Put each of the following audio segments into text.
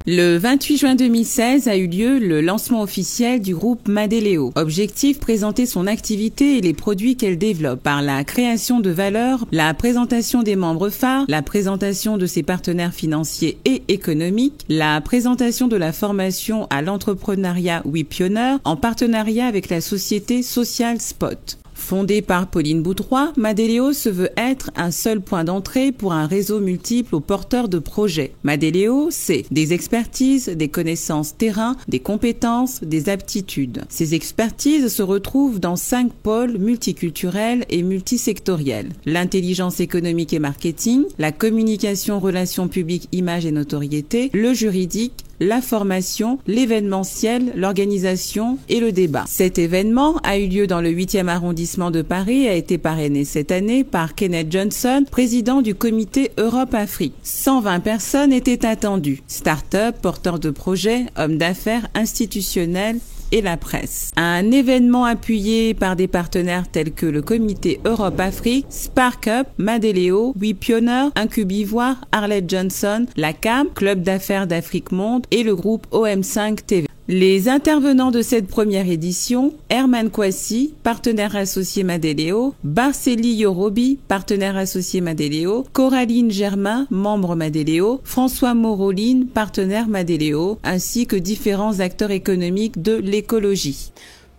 Le 28 juin 2016 a eu lieu le lancement officiel du groupe Madeleo. Objectif, présenter son activité et les produits qu'elle développe par la création de valeur, la présentation des membres phares, la présentation de ses partenaires financiers et économiques, la présentation de la formation à l'entrepreneuriat WePioneer en partenariat avec la société Social Spot. Fondée par Pauline Boudrois, Madeleo se veut être un seul point d'entrée pour un réseau multiple aux porteurs de projets. Madeleo, c'est des expertises, des connaissances terrain, des compétences, des aptitudes. Ces expertises se retrouvent dans 5 pôles multiculturels et multisectoriels. L'intelligence économique et marketing, la communication, relations publiques, images et notoriété, le juridique, la formation, l'événementiel, l'organisation et le débat. Cet événement a eu lieu dans le 8e arrondissement de Paris et a été parrainé cette année par Kenneth Johnson, président du comité Europe-Afrique. 120 personnes étaient attendues. Start-up, porteurs de projets, hommes d'affaires, institutionnels et la presse. Un événement appuyé par des partenaires tels que le comité Europe-Afrique, Spark Up, Madeleo, WePioneer, Incubivoire, Arlette Johnson, la CAM, Club d'affaires d'Afrique Monde et le groupe OM5 TV. Les intervenants de cette première édition, Herman Kwasi, partenaire associé Madeleo, Barceli Yorobi, partenaire associé Madeleo, Coraline Germain, membre Madeleo, François Moroline, partenaire Madeleo, ainsi que différents acteurs économiques de l'écologie.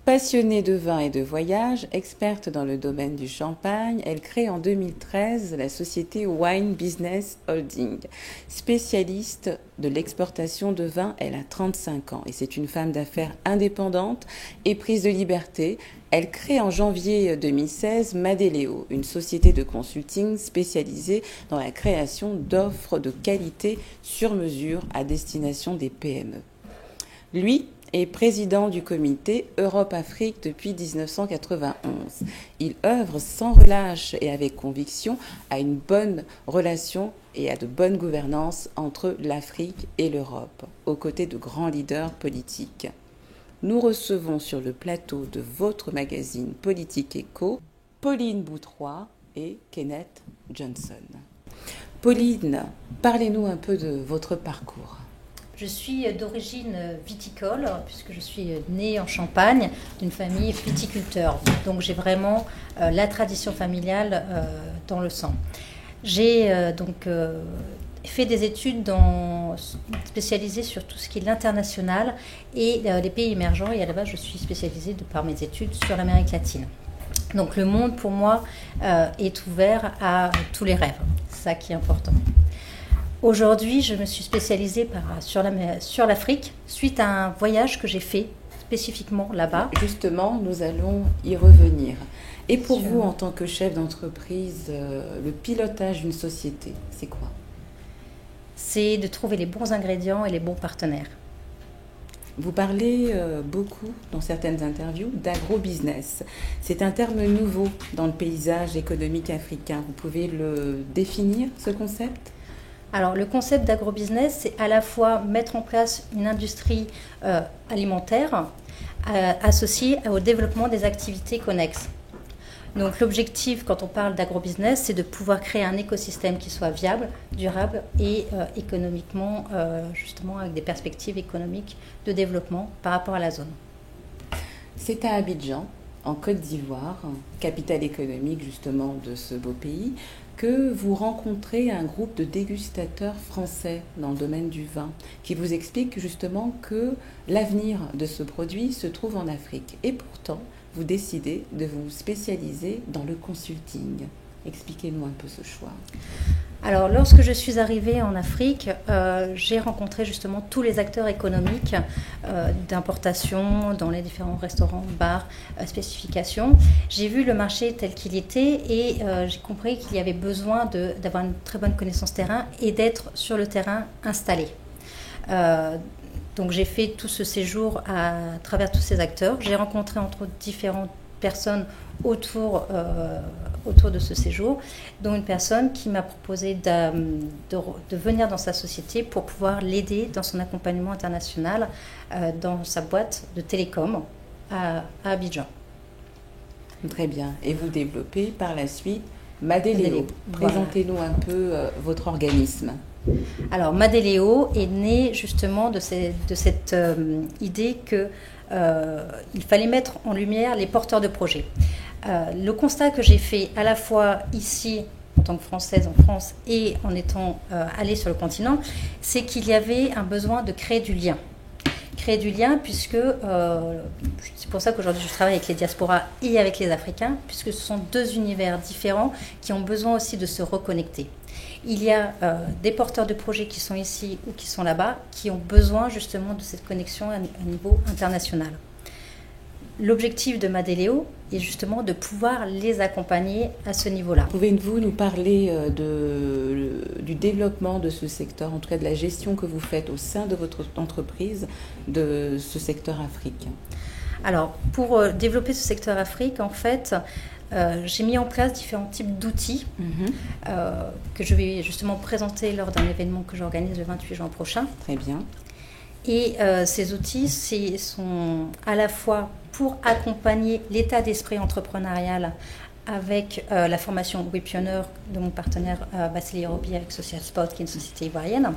Passionnée de vin et de voyage, experte dans le domaine du champagne, elle crée en 2013 la société Wine Business Holding. Spécialiste de l'exportation de vin, elle a 35 ans et c'est une femme d'affaires indépendante et prise de liberté. Elle crée en janvier 2016 Madeleo, une société de consulting spécialisée dans la création d'offres de qualité sur mesure à destination des PME. Lui est président du comité Europe-Afrique depuis 1991. Il œuvre sans relâche et avec conviction à une bonne relation et à de bonnes gouvernances entre l'Afrique et l'Europe, aux côtés de grands leaders politiques. Nous recevons sur le plateau de votre magazine Politique Éco, Pauline Boudrois et Kenneth Johnson. Pauline, parlez-nous un peu de votre parcours. Je suis d'origine viticole, puisque je suis née en Champagne, d'une famille viticulteur. Donc j'ai vraiment la tradition familiale dans le sang. J'ai fait des études spécialisées sur tout ce qui est l'international et les pays émergents. Et à la base, je suis spécialisée par mes études sur l'Amérique latine. Donc le monde, pour moi, est ouvert à tous les rêves. C'est ça qui est important. Aujourd'hui, je me suis spécialisée sur l'Afrique suite à un voyage que j'ai fait spécifiquement là-bas. Justement, nous allons y revenir. Et pour vous, en tant que chef d'entreprise, le pilotage d'une société, c'est quoi ? C'est de trouver les bons ingrédients et les bons partenaires. Vous parlez beaucoup dans certaines interviews d'agro-business. C'est un terme nouveau dans le paysage économique africain. Vous pouvez le définir, ce concept ? Alors, le concept d'agrobusiness, c'est à la fois mettre en place une industrie alimentaire associée au développement des activités connexes. Donc, l'objectif, quand on parle d'agrobusiness, c'est de pouvoir créer un écosystème qui soit viable, durable et économiquement, justement, avec des perspectives économiques de développement par rapport à la zone. C'est à Abidjan, en Côte d'Ivoire, capitale économique justement de ce beau pays, que vous rencontrez un groupe de dégustateurs français dans le domaine du vin qui vous explique justement que l'avenir de ce produit se trouve en Afrique. Et pourtant, vous décidez de vous spécialiser dans le consulting. Expliquez-nous un peu ce choix. Alors, lorsque je suis arrivée en Afrique, j'ai rencontré justement tous les acteurs économiques d'importation dans les différents restaurants, bars, spécifications. J'ai vu le marché tel qu'il était et j'ai compris qu'il y avait besoin d'avoir une très bonne connaissance terrain et d'être sur le terrain installé. Donc, j'ai fait tout ce séjour à travers tous ces acteurs. J'ai rencontré entre autres différentes personnes autour de ce séjour, dont une personne qui m'a proposé de venir dans sa société pour pouvoir l'aider dans son accompagnement international dans sa boîte de télécom à Abidjan. Très bien. Et vous développez par la suite Madeleo, présentez-nous un peu votre organisme. Alors, Madeleo est né justement de cette idée qu'il fallait mettre en lumière les porteurs de projets. Le constat que j'ai fait à la fois ici, en tant que Française en France, et en étant allée sur le continent, c'est qu'il y avait un besoin de créer du lien. Créer du lien, puisque c'est pour ça qu'aujourd'hui je travaille avec les diasporas et avec les Africains, puisque ce sont deux univers différents qui ont besoin aussi de se reconnecter. Il y a des porteurs de projets qui sont ici ou qui sont là-bas, qui ont besoin justement de cette connexion à niveau international. L'objectif de Madeleo est justement de pouvoir les accompagner à ce niveau-là. Pouvez-vous nous parler du développement de ce secteur, en tout cas de la gestion que vous faites au sein de votre entreprise de ce secteur Afrique? Alors, pour développer ce secteur Afrique, en fait, j'ai mis en place différents types d'outils que je vais justement présenter lors d'un événement que j'organise le 28 juin prochain. Très bien. Et ces outils sont à la fois pour accompagner l'état d'esprit entrepreneurial avec la formation Webpreneur de mon partenaire Vassili Robi avec Social Spot, qui est une société ivoirienne,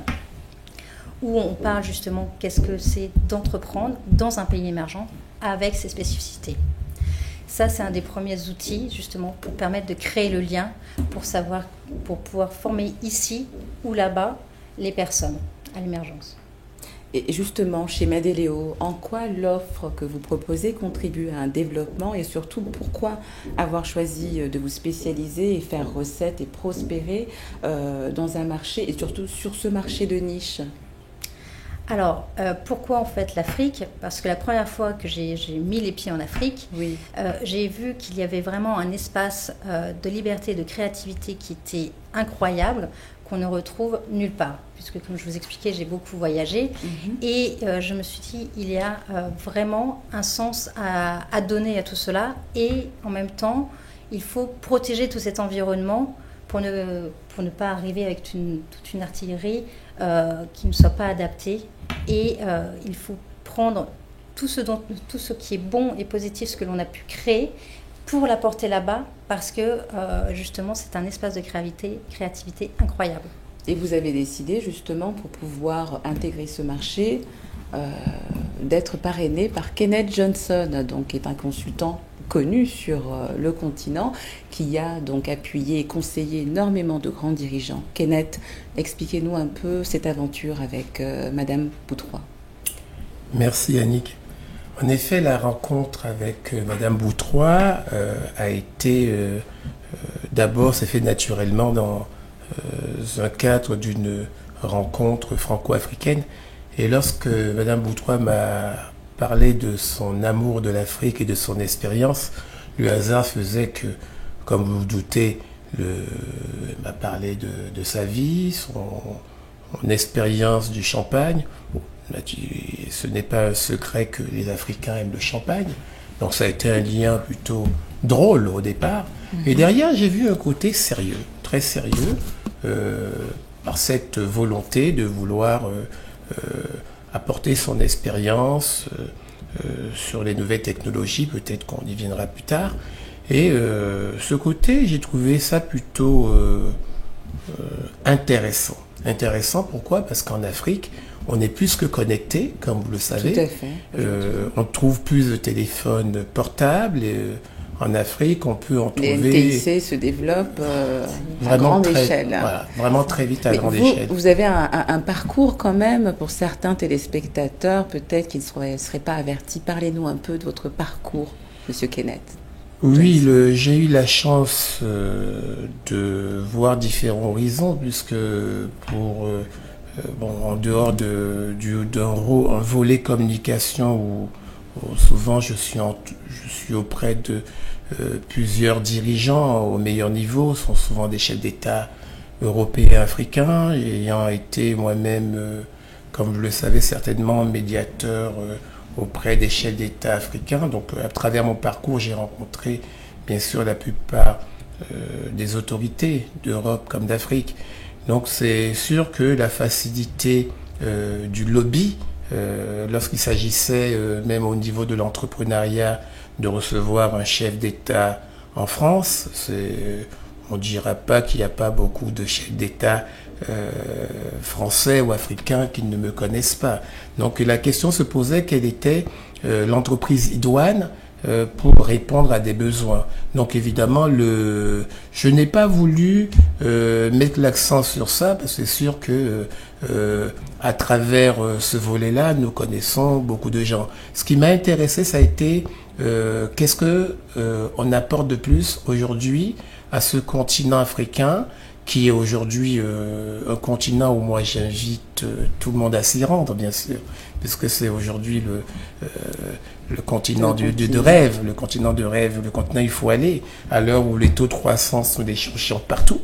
où on parle justement qu'est-ce que c'est d'entreprendre dans un pays émergent avec ses spécificités. Ça, c'est un des premiers outils justement pour permettre de créer le lien, pour pouvoir former ici ou là-bas les personnes à l'émergence. Et justement, chez Madeleo, en quoi l'offre que vous proposez contribue à un développement et surtout pourquoi avoir choisi de vous spécialiser et faire recette et prospérer dans un marché et surtout sur ce marché de niche? Alors, pourquoi en fait l'Afrique? Parce que la première fois que j'ai mis les pieds en Afrique, oui. J'ai vu qu'il y avait vraiment un espace de liberté, de créativité qui était incroyable, qu'on ne retrouve nulle part. Puisque comme je vous expliquais, j'ai beaucoup voyagé et je me suis dit, il y a vraiment un sens à donner à tout cela et en même temps, il faut protéger tout cet environnement pour ne pas arriver avec toute une artillerie qui ne soit pas adaptée. Et il faut prendre tout ce qui est bon et positif, ce que l'on a pu créer, pour l'apporter là-bas, parce que justement, c'est un espace de créativité incroyable. Et vous avez décidé justement, pour pouvoir intégrer ce marché, d'être parrainé par Kenneth Johnson, donc, qui est un consultant connu sur le continent, qui a donc appuyé et conseillé énormément de grands dirigeants. Kenneth, expliquez-nous un peu cette aventure avec Madame Boutroy. Merci Annick. En effet, la rencontre avec Madame Boutroy a été d'abord, c'est fait naturellement dans un cadre d'une rencontre franco-africaine. Et lorsque Madame Boutroy m'a parlé de son amour de l'Afrique et de son expérience, le hasard faisait que, comme vous vous doutez, elle m'a parlé de sa vie, son expérience du champagne. Ce n'est pas un secret que les Africains aiment le champagne. Donc ça a été un lien plutôt drôle au départ. Et derrière, j'ai vu un côté sérieux, très sérieux, par cette volonté de vouloir apporter son expérience sur les nouvelles technologies. Peut-être qu'on y viendra plus tard. Et ce côté, j'ai trouvé ça plutôt intéressant. Intéressant, pourquoi? Parce qu'en Afrique, on est plus que connecté, comme vous le savez. Tout à fait. On trouve plus de téléphones portables. Et, en Afrique, on peut en trouver... Les NTIC se développent à grande échelle. Voilà, vraiment très vite à grande échelle. Vous avez un parcours quand même, pour certains téléspectateurs, peut-être qu'ils ne seraient pas avertis. Parlez-nous un peu de votre parcours, Monsieur Kenneth. Oui, j'ai eu la chance de voir différents horizons, puisque en dehors d'un volet communication où souvent je suis auprès de plusieurs dirigeants au meilleur niveau, sont souvent des chefs d'État européens, africains, ayant été moi-même, comme vous le savez certainement, médiateur auprès des chefs d'État africains. Donc à travers mon parcours, j'ai rencontré bien sûr la plupart des autorités d'Europe comme d'Afrique. Donc c'est sûr que la facilité du lobby, lorsqu'il s'agissait même au niveau de l'entrepreneuriat de recevoir un chef d'État en France, on ne dira pas qu'il n'y a pas beaucoup de chefs d'État français ou africains qui ne me connaissent pas. Donc la question se posait quelle était l'entreprise idoine pour répondre à des besoins. Donc évidemment, je n'ai pas voulu mettre l'accent sur ça, parce que c'est sûr que à travers ce volet-là, nous connaissons beaucoup de gens. Ce qui m'a intéressé, ça a été qu'est-ce que on apporte de plus aujourd'hui à ce continent africain, qui est aujourd'hui un continent où moi j'invite tout le monde à s'y rendre, bien sûr, puisque c'est aujourd'hui le continent de rêve, le continent de rêve, le continent où il faut aller, à l'heure où les taux de croissance sont des chiants partout,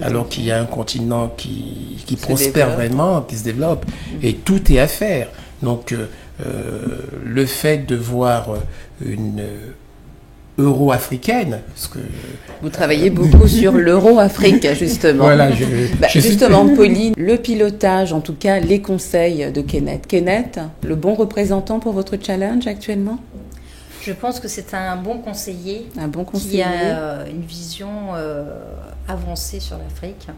alors qu'il y a un continent qui prospère vraiment, qui se développe, et tout est à faire. Donc le fait de voir une euro-africaine, parce que vous travaillez beaucoup sur l'euro-Afrique, justement. Voilà, justement, Pauline, le pilotage, en tout cas les conseils de Kenneth. Kenneth, le bon représentant pour votre challenge actuellement? Je pense que c'est un bon conseiller, qui a une vision avancée sur l'Afrique.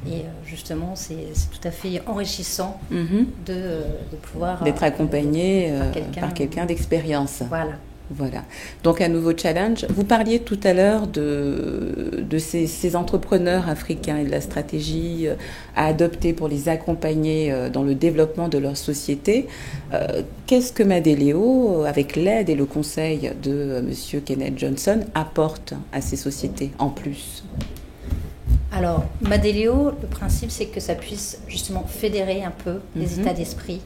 Et justement, c'est tout à fait enrichissant de pouvoir d'être accompagné par quelqu'un d'expérience. Voilà. Donc un nouveau challenge. Vous parliez tout à l'heure de ces entrepreneurs africains et de la stratégie à adopter pour les accompagner dans le développement de leur société. Qu'est-ce que Madeleo, avec l'aide et le conseil de Monsieur Kenneth Johnson, apporte à ces sociétés en plus? Alors, Madeleo, le principe, c'est que ça puisse justement fédérer un peu les états d'esprit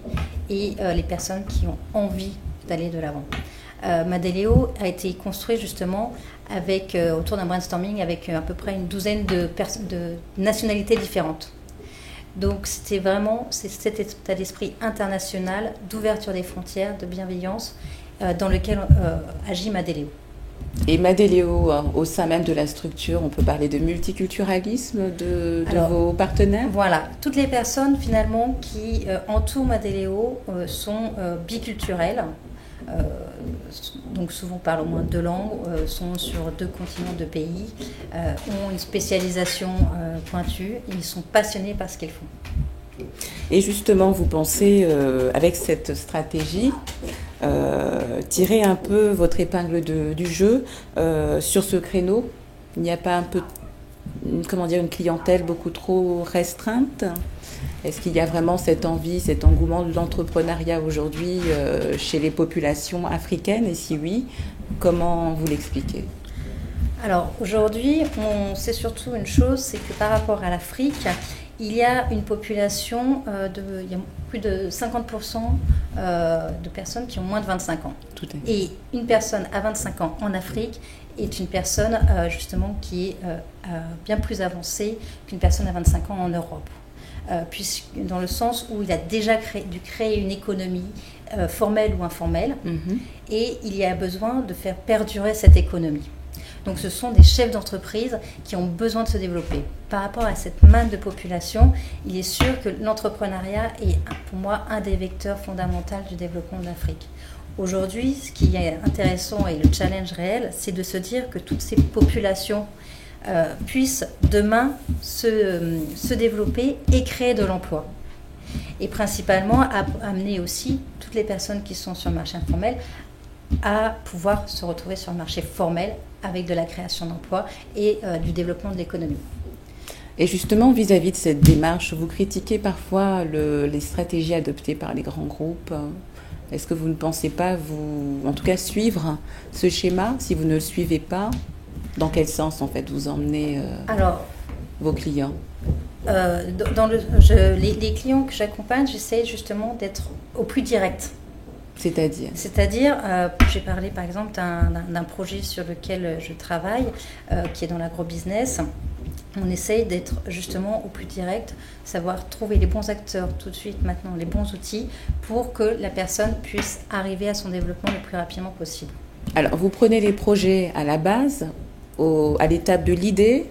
et les personnes qui ont envie d'aller de l'avant. Madeleo a été construit justement autour d'un brainstorming avec à peu près une douzaine de nationalités différentes. Donc c'était vraiment cet état d'esprit international, d'ouverture des frontières, de bienveillance dans lequel agit Madeleo. Et Madeleo, au sein même de la structure, on peut parler de multiculturalisme de vos partenaires? Voilà, toutes les personnes finalement qui entourent Madeleo sont biculturelles. Donc souvent parlent au moins 2 langues, sont sur 2 continents, 2 pays, ont une spécialisation pointue, ils sont passionnés par ce qu'ils font. Et justement, vous pensez, avec cette stratégie, tirer un peu votre épingle du jeu sur ce créneau? Il n'y a pas un peu, une clientèle beaucoup trop restreinte? Est-ce qu'il y a vraiment cette envie, cet engouement de l'entrepreneuriat aujourd'hui chez les populations africaines? Et si oui, comment vous l'expliquez? Alors aujourd'hui, on sait surtout une chose, c'est que par rapport à l'Afrique, il y a une population il y a plus de 50% de personnes qui ont moins de 25 ans. Tout à fait. Et une personne à 25 ans en Afrique est une personne justement qui est bien plus avancée qu'une personne à 25 ans en Europe. Dans le sens où il a déjà dû créer une économie formelle ou informelle, et il y a besoin de faire perdurer cette économie. Donc ce sont des chefs d'entreprise qui ont besoin de se développer. Par rapport à cette manne de population, il est sûr que l'entrepreneuriat est pour moi un des vecteurs fondamentaux du développement de l'Afrique. Aujourd'hui, ce qui est intéressant et le challenge réel, c'est de se dire que toutes ces populations puissent demain se développer et créer de l'emploi. Et principalement amener aussi toutes les personnes qui sont sur le marché informel à pouvoir se retrouver sur le marché formel avec de la création d'emplois et du développement de l'économie. Et justement, vis-à-vis de cette démarche, vous critiquez parfois les stratégies adoptées par les grands groupes. Est-ce que vous ne pensez pas, en tout cas, suivre ce schéma? Si vous ne le suivez pas, dans quel sens, en fait, vous emmenez vos clients? Les clients que j'accompagne, j'essaie justement d'être au plus direct. C'est-à-dire, j'ai parlé par exemple d'un projet sur lequel je travaille, qui est dans l'agrobusiness. On essaye d'être justement au plus direct, savoir trouver les bons acteurs tout de suite, maintenant, les bons outils, pour que la personne puisse arriver à son développement le plus rapidement possible. Alors, vous prenez les projets à la base, à l'étape de l'idée,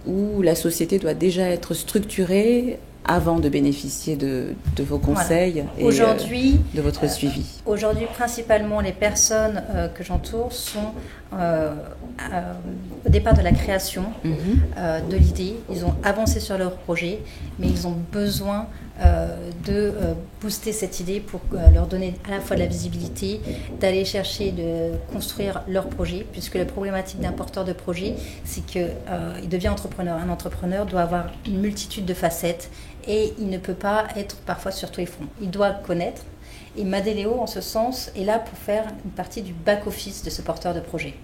où la société doit déjà être structurée avant de bénéficier de vos conseils et de votre suivi? Aujourd'hui, principalement, les personnes que j'entoure sont au départ de la création de l'idée. Ils ont avancé sur leur projet, mais ils ont besoin de booster cette idée pour leur donner à la fois de la visibilité, d'aller chercher, de construire leur projet, puisque la problématique d'un porteur de projet, c'est qu'il devient entrepreneur. Un entrepreneur doit avoir une multitude de facettes et il ne peut pas être parfois sur tous les fronts. Il doit connaître. Et Madeleo, en ce sens, est là pour faire une partie du back-office de ce porteur de projet.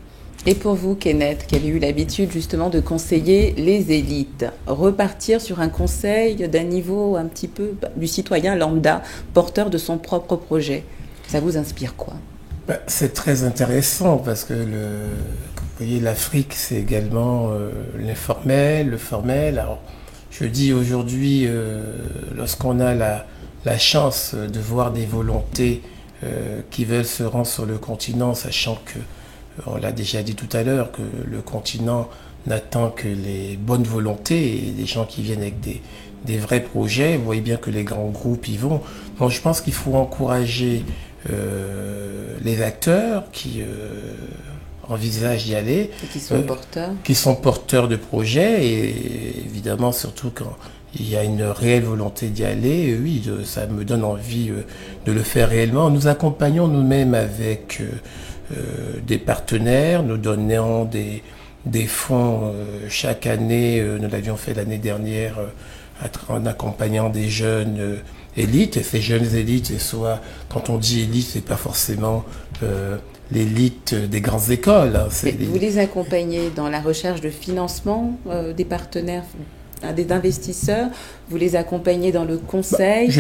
Et pour vous, Kenneth, qui avez eu l'habitude justement de conseiller les élites, repartir sur un conseil d'un niveau un petit peu du citoyen lambda, porteur de son propre projet, ça vous inspire quoi? C'est très intéressant parce que vous voyez, l'Afrique, c'est également l'informel, le formel. Alors, je dis aujourd'hui, lorsqu'on a la chance de voir des volontés qui veulent se rendre sur le continent, sachant que, on l'a déjà dit tout à l'heure, que le continent n'attend que les bonnes volontés et des gens qui viennent avec des vrais projets. Vous voyez bien que les grands groupes y vont. Donc je pense qu'il faut encourager les acteurs qui envisagent d'y aller. Et qui sont porteurs de projets, et évidemment surtout quand il y a une réelle volonté d'y aller, oui, ça me donne envie de le faire réellement. Nous accompagnons nous-mêmes avec des partenaires, nous donnons des fonds chaque année. Nous l'avions fait l'année dernière en accompagnant des jeunes élites. Et ces jeunes élites, et soit quand on dit élite, c'est pas forcément l'élite des grandes écoles. Hein, vous les accompagnez dans la recherche de financement des partenaires, des investisseurs, vous les accompagnez dans le conseil,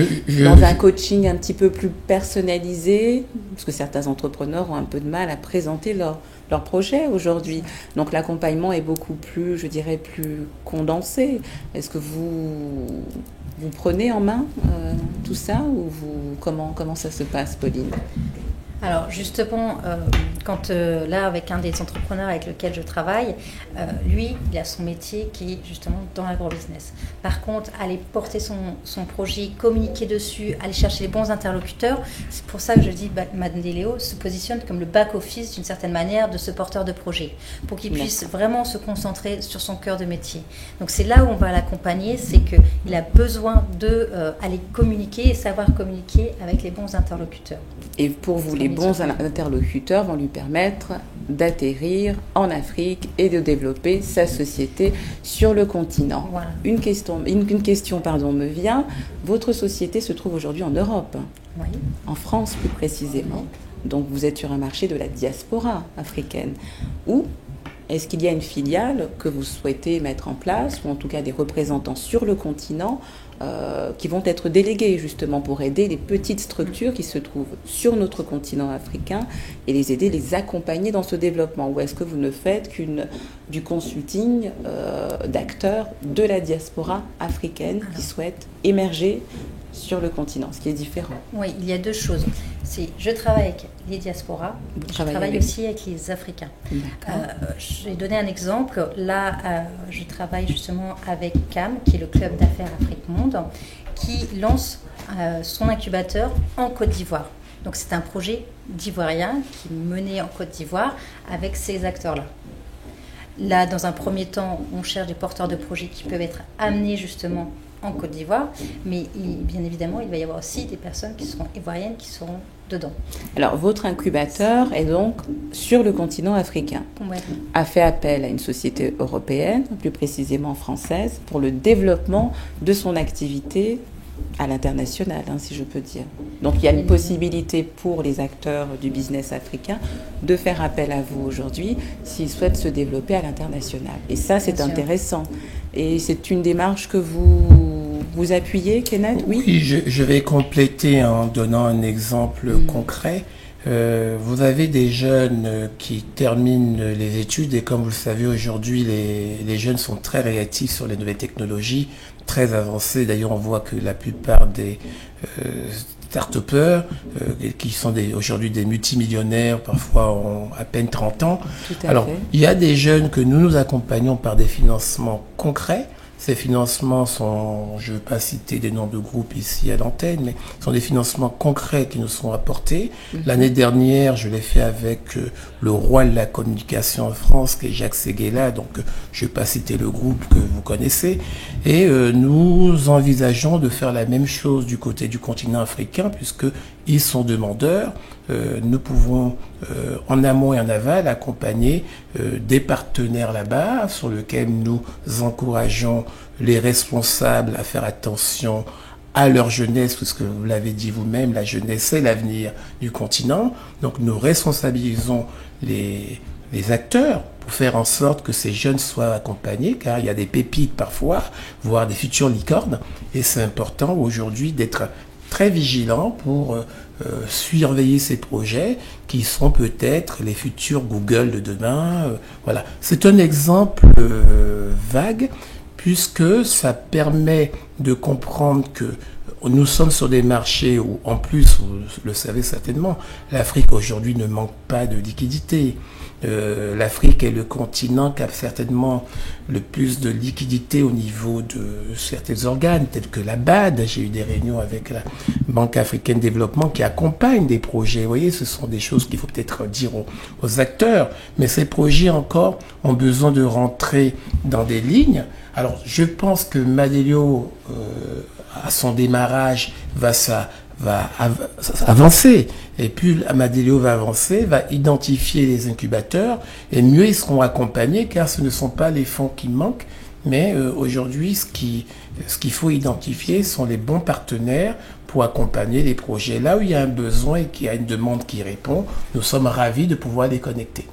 dans un coaching un petit peu plus personnalisé, parce que certains entrepreneurs ont un peu de mal à présenter leur projet aujourd'hui. Donc l'accompagnement est beaucoup plus, je dirais, plus condensé. Est-ce que vous prenez en main tout ça, ou comment ça se passe, Pauline? Alors justement, là avec un des entrepreneurs avec lequel je travaille, lui, il a son métier qui est justement dans l'agrobusiness. Par contre, aller porter son projet, communiquer dessus, aller chercher les bons interlocuteurs, c'est pour ça que je dis Madeleo se positionne comme le back-office d'une certaine manière de ce porteur de projet, pour qu'il puisse vraiment se concentrer sur son cœur de métier. Donc c'est là où on va l'accompagner, c'est qu'il a besoin d'aller communiquer et savoir communiquer avec les bons interlocuteurs. Et pour vous, les bons interlocuteurs vont lui permettre d'atterrir en Afrique et de développer sa société sur le continent. Voilà. Une question me vient. Votre société se trouve aujourd'hui en Europe, oui. En France plus précisément. Donc vous êtes sur un marché de la diaspora africaine. Ou est-ce qu'il y a une filiale que vous souhaitez mettre en place, ou en tout cas des représentants sur le continent qui vont être délégués justement pour aider les petites structures qui se trouvent sur notre continent africain et les accompagner dans ce développement? Ou est-ce que vous ne faites du consulting d'acteurs de la diaspora africaine qui souhaitent émerger sur le continent, ce qui est différent? Oui, il y a deux choses. Je travaille avec les diasporas, je travaille aussi avec les Africains. Je vais donner un exemple. Là, je travaille justement avec CAM, qui est le Club d'affaires Afrique Monde, qui lance son incubateur en Côte d'Ivoire. Donc c'est un projet d'ivoirien qui est mené en Côte d'Ivoire avec ces acteurs-là. Là, dans un premier temps, on cherche des porteurs de projets qui peuvent être amenés justement en Côte d'Ivoire, mais bien évidemment, il va y avoir aussi des personnes qui seront ivoiriennes qui seront dedans. Alors, votre incubateur est donc sur le continent africain, ouais. A fait appel à une société européenne, plus précisément française, pour le développement de son activité à l'international, si je peux dire. Donc, il y a une possibilité pour les acteurs du business africain de faire appel à vous aujourd'hui s'ils souhaitent se développer à l'international. Et ça, c'est intéressant. Et c'est une démarche que vous appuyez, Kenneth? Oui, je vais compléter en donnant un exemple concret. Vous avez des jeunes qui terminent les études et comme vous le savez aujourd'hui, les jeunes sont très réactifs sur les nouvelles technologies, très avancées. D'ailleurs, on voit que la plupart des start-upers qui sont aujourd'hui des multimillionnaires, parfois ont à peine 30 ans. Alors, il y a des jeunes que nous accompagnons par des financements concrets Ces financements sont, je ne veux pas citer des noms de groupes ici à l'antenne, mais sont des financements concrets qui nous sont apportés. L'année dernière, je l'ai fait avec le roi de la communication en France, qui est Jacques Séguéla, donc je ne vais pas citer le groupe que vous connaissez. Et nous envisageons de faire la même chose du côté du continent africain, puisqu'ils sont demandeurs. Nous pouvons, en amont et en aval, accompagner des partenaires là-bas, sur lesquels nous encourageons les responsables à faire attention à leur jeunesse, parce que vous l'avez dit vous-même, la jeunesse c'est l'avenir du continent. Donc nous responsabilisons les acteurs pour faire en sorte que ces jeunes soient accompagnés, car il y a des pépites parfois, voire des futures licornes, et c'est important aujourd'hui d'être très vigilant pour surveiller ces projets qui seront peut-être les futurs Google de demain. Voilà. C'est un exemple vague, puisque ça permet de comprendre que nous sommes sur des marchés où, en plus, vous le savez certainement, l'Afrique aujourd'hui ne manque pas de liquidité. L'Afrique est le continent qui a certainement le plus de liquidité au niveau de certains organes, tels que la BAD. J'ai eu des réunions avec la Banque africaine de développement qui accompagne des projets. Vous voyez, ce sont des choses qu'il faut peut-être dire aux acteurs. Mais ces projets encore ont besoin de rentrer dans des lignes. Alors, je pense que Madelio, à son démarrage, va avancer. Et plus Madelio va avancer, va identifier les incubateurs, et mieux ils seront accompagnés, car ce ne sont pas les fonds qui manquent, mais aujourd'hui, ce qu'il faut identifier sont les bons partenaires pour accompagner les projets. Là où il y a un besoin et qu'il y a une demande qui répond, nous sommes ravis de pouvoir les connecter.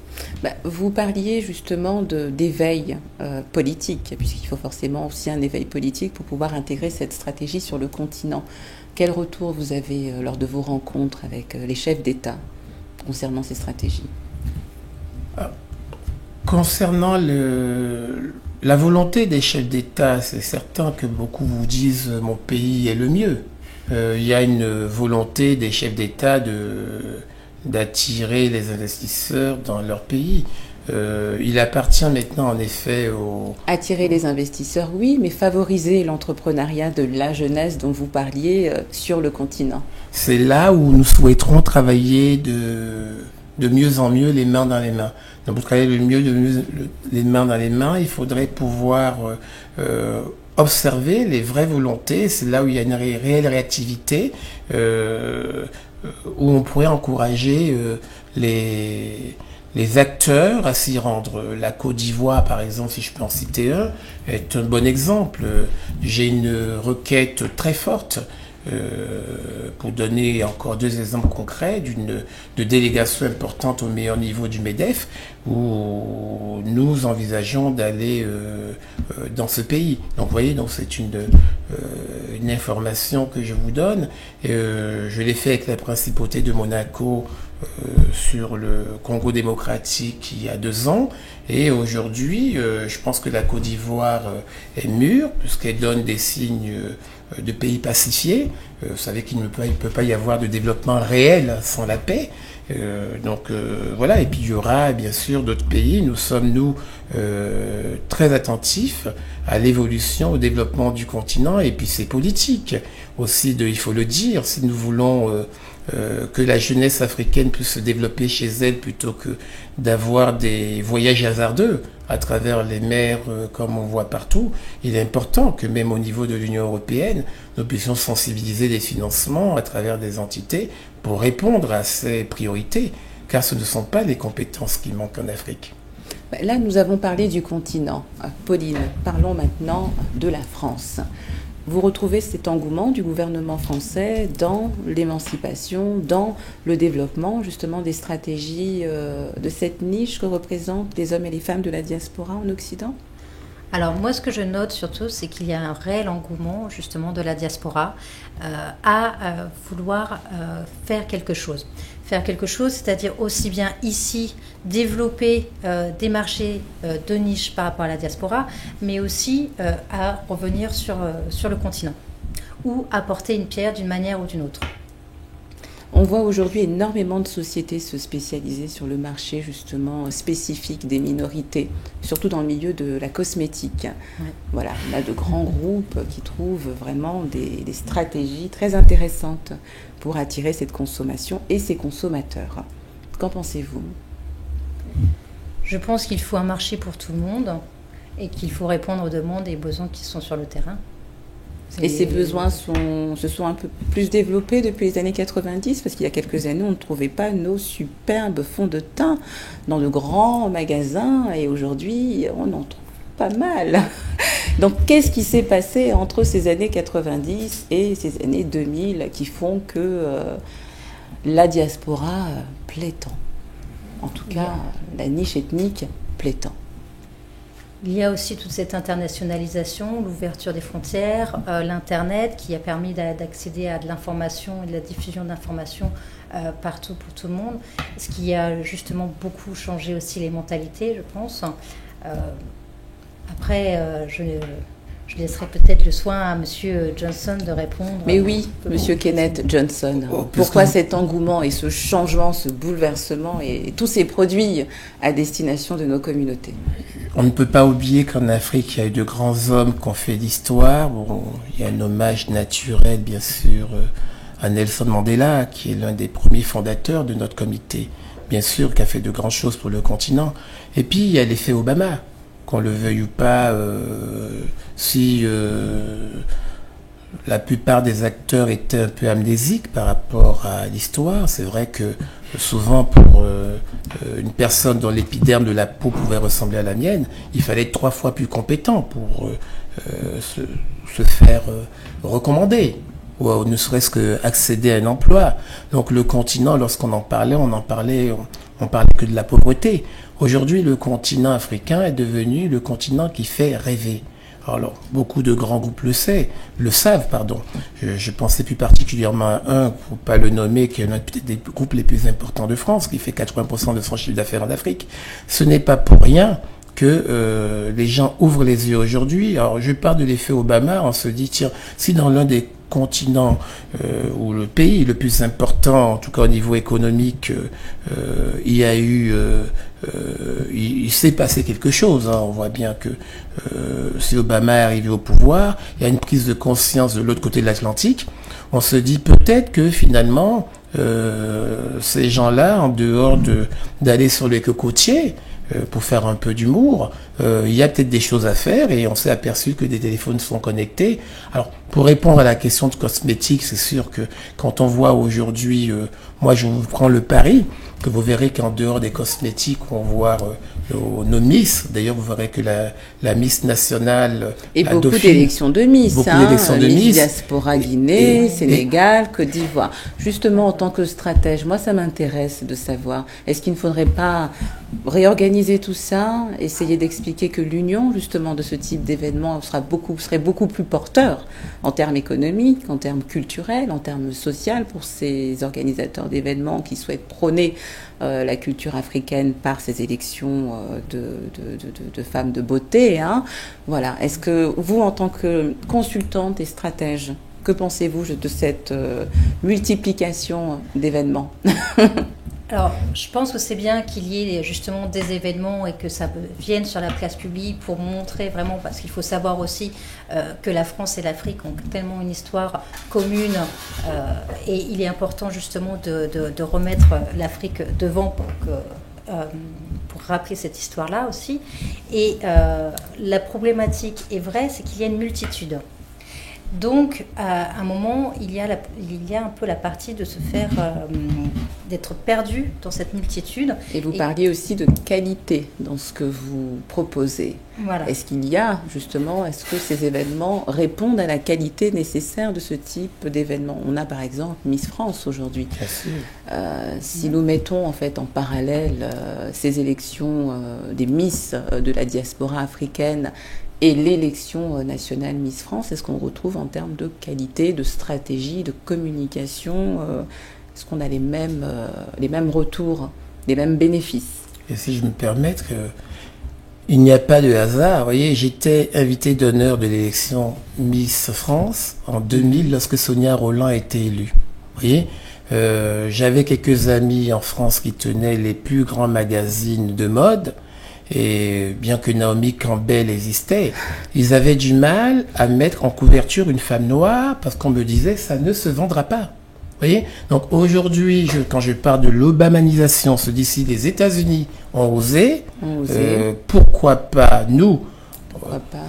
Vous parliez justement d'éveil politique, puisqu'il faut forcément aussi un éveil politique pour pouvoir intégrer cette stratégie sur le continent. Quel retour vous avez lors de vos rencontres avec les chefs d'État concernant ces stratégies ? Concernant la volonté des chefs d'État, c'est certain que beaucoup vous disent « mon pays est le mieux ». Il y a une volonté des chefs d'État d'attirer les investisseurs dans leur pays. Il appartient maintenant en effet Attirer les investisseurs, oui, mais favoriser l'entrepreneuriat de la jeunesse dont vous parliez sur le continent. C'est là où nous souhaiterons travailler de mieux en mieux, les mains dans les mains. Donc pour travailler les mains dans les mains, il faudrait pouvoir observer les vraies volontés. C'est là où il y a une réelle réactivité, où on pourrait encourager les acteurs à s'y rendre. La Côte d'Ivoire, par exemple, si je peux en citer un, est un bon exemple. J'ai une requête très forte, pour donner encore 2 exemples concrets, de délégation importante au meilleur niveau du MEDEF, où nous envisageons d'aller dans ce pays. Donc vous voyez, donc c'est une information que je vous donne. Je l'ai fait avec la principauté de Monaco sur le Congo démocratique il y a 2 ans, et aujourd'hui je pense que la Côte d'Ivoire est mûre, puisqu'elle donne des signes de pays pacifié. Vous savez qu'il ne peut pas y avoir de développement réel sans la paix. Voilà, et puis il y aura bien sûr d'autres pays. Nous sommes très attentifs à l'évolution, au développement du continent, et puis c'est politique aussi, il faut le dire, si nous voulons que la jeunesse africaine puisse se développer chez elle plutôt que d'avoir des voyages hasardeux à travers les mers comme on voit partout. Il est important que même au niveau de l'Union européenne, nous puissions sensibiliser les financements à travers des entités pour répondre à ces priorités, car ce ne sont pas les compétences qui manquent en Afrique. Là, nous avons parlé du continent. Pauline, parlons maintenant de la France. Vous retrouvez cet engouement du gouvernement français dans l'émancipation, dans le développement justement des stratégies de cette niche que représentent les hommes et les femmes de la diaspora en Occident ? Alors moi, ce que je note surtout, c'est qu'il y a un réel engouement justement de la diaspora à vouloir faire quelque chose. Faire quelque chose, c'est-à-dire aussi bien ici développer des marchés de niche par rapport à la diaspora, mais aussi à revenir sur le continent ou apporter une pierre d'une manière ou d'une autre. On voit aujourd'hui énormément de sociétés se spécialiser sur le marché justement spécifique des minorités, surtout dans le milieu de la cosmétique. Ouais. Voilà, on a de grands groupes qui trouvent vraiment des stratégies très intéressantes pour attirer cette consommation et ces consommateurs. Qu'en pensez-vous ? Je pense qu'il faut un marché pour tout le monde et qu'il faut répondre aux demandes et aux besoins qui sont sur le terrain. Et ces besoins se sont un peu plus développés depuis les années 90, parce qu'il y a quelques années, on ne trouvait pas nos superbes fonds de teint dans de grands magasins, et aujourd'hui, on en trouve pas mal. Donc, qu'est-ce qui s'est passé entre ces années 90 et ces années 2000 qui font que la diaspora plaît tant ? En tout cas, la niche ethnique plaît tant. Il y a aussi toute cette internationalisation, l'ouverture des frontières, l'Internet qui a permis d'accéder à de l'information et de la diffusion d'informations partout pour tout le monde, ce qui a justement beaucoup changé aussi les mentalités, je pense. Après, je laisserai peut-être le soin à M. Johnson de répondre. Mais oui, M. Kenneth Johnson. Pourquoi cet engouement et ce changement, ce bouleversement et tous ces produits à destination de nos communautés ? On ne peut pas oublier qu'en Afrique, il y a eu de grands hommes qui ont fait l'histoire. Bon, il y a un hommage naturel, bien sûr, à Nelson Mandela, qui est l'un des premiers fondateurs de notre comité. Bien sûr, qui a fait de grandes choses pour le continent. Et puis, il y a l'effet Obama. Qu'on le veuille ou pas, si la plupart des acteurs étaient un peu amnésiques par rapport à l'histoire, c'est vrai que souvent pour une personne dont l'épiderme de la peau pouvait ressembler à la mienne, il fallait être 3 fois plus compétent pour se faire recommander ou ne serait-ce qu'accéder à un emploi. Donc le continent, lorsqu'on en parlait, on parlait que de la pauvreté. Aujourd'hui, le continent africain est devenu le continent qui fait rêver. Alors, beaucoup de grands groupes le savent. Je pensais plus particulièrement à un, pour pas le nommer, qui est l'un peut-être des groupes les plus importants de France, qui fait 80% de son chiffre d'affaires en Afrique. Ce n'est pas pour rien que les gens ouvrent les yeux aujourd'hui. Alors, je parle de l'effet Obama, on se dit, tiens, si dans l'un des continent ou le pays le plus important, en tout cas au niveau économique, il y a eu, il s'est passé quelque chose. On voit bien que si Obama est arrivé au pouvoir, il y a une prise de conscience de l'autre côté de l'Atlantique. On se dit peut-être que finalement, ces gens-là, en dehors d'aller sur les cocotiers, pour faire un peu d'humour, il y a peut-être des choses à faire et on s'est aperçu que des téléphones sont connectés. Alors, pour répondre à la question de cosmétiques, c'est sûr que quand on voit aujourd'hui, moi je vous prends le pari, que vous verrez qu'en dehors des cosmétiques, on voit nos Miss. D'ailleurs, vous verrez que la Miss nationale... Et beaucoup d'élections de Miss. Beaucoup d'élections de Miss. Diaspora Guinée, Sénégal, Côte d'Ivoire. Justement, en tant que stratège, moi ça m'intéresse de savoir, est-ce qu'il ne faudrait pas réorganiser tout ça, essayer d'expliquer que l'union justement de ce type d'événement serait beaucoup plus porteur en termes économiques, en termes culturels, en termes sociaux pour ces organisateurs d'événements qui souhaitent prôner la culture africaine par ces élections de femmes de beauté. Voilà. Est-ce que vous, en tant que consultante et stratège, que pensez-vous de cette multiplication d'événements ? Alors, je pense que c'est bien qu'il y ait justement des événements et que ça vienne sur la place publique pour montrer vraiment, parce qu'il faut savoir aussi que la France et l'Afrique ont tellement une histoire commune et il est important justement de remettre l'Afrique devant pour rappeler cette histoire-là aussi. Et la problématique est vraie, c'est qu'il y a une multitude. Donc, à un moment, il y a un peu la partie de se faire, d'être perdu dans cette multitude. Et vous parliez aussi de qualité dans ce que vous proposez. Voilà. Est-ce que ces événements répondent à la qualité nécessaire de ce type d'événement ? On a par exemple Miss France aujourd'hui. Si nous mettons en fait en parallèle ces élections des Miss de la diaspora africaine et l'élection nationale Miss France, est-ce qu'on retrouve en termes de qualité, de stratégie, de communication, est-ce qu'on a les mêmes retours, les mêmes bénéfices ? Et si je me permets, il n'y a pas de hasard. Vous voyez, j'étais invité d'honneur de l'élection Miss France en 2000 lorsque Sonia Rolland a été élue. Vous voyez, J'avais quelques amis en France qui tenaient les plus grands magazines de mode. Et bien que Naomi Campbell existait, ils avaient du mal à mettre en couverture une femme noire parce qu'on me disait ça ne se vendra pas. Vous voyez? Donc aujourd'hui, quand je parle de l'obamanisation, ce d'ici les États-Unis ont osé, pourquoi pas nous?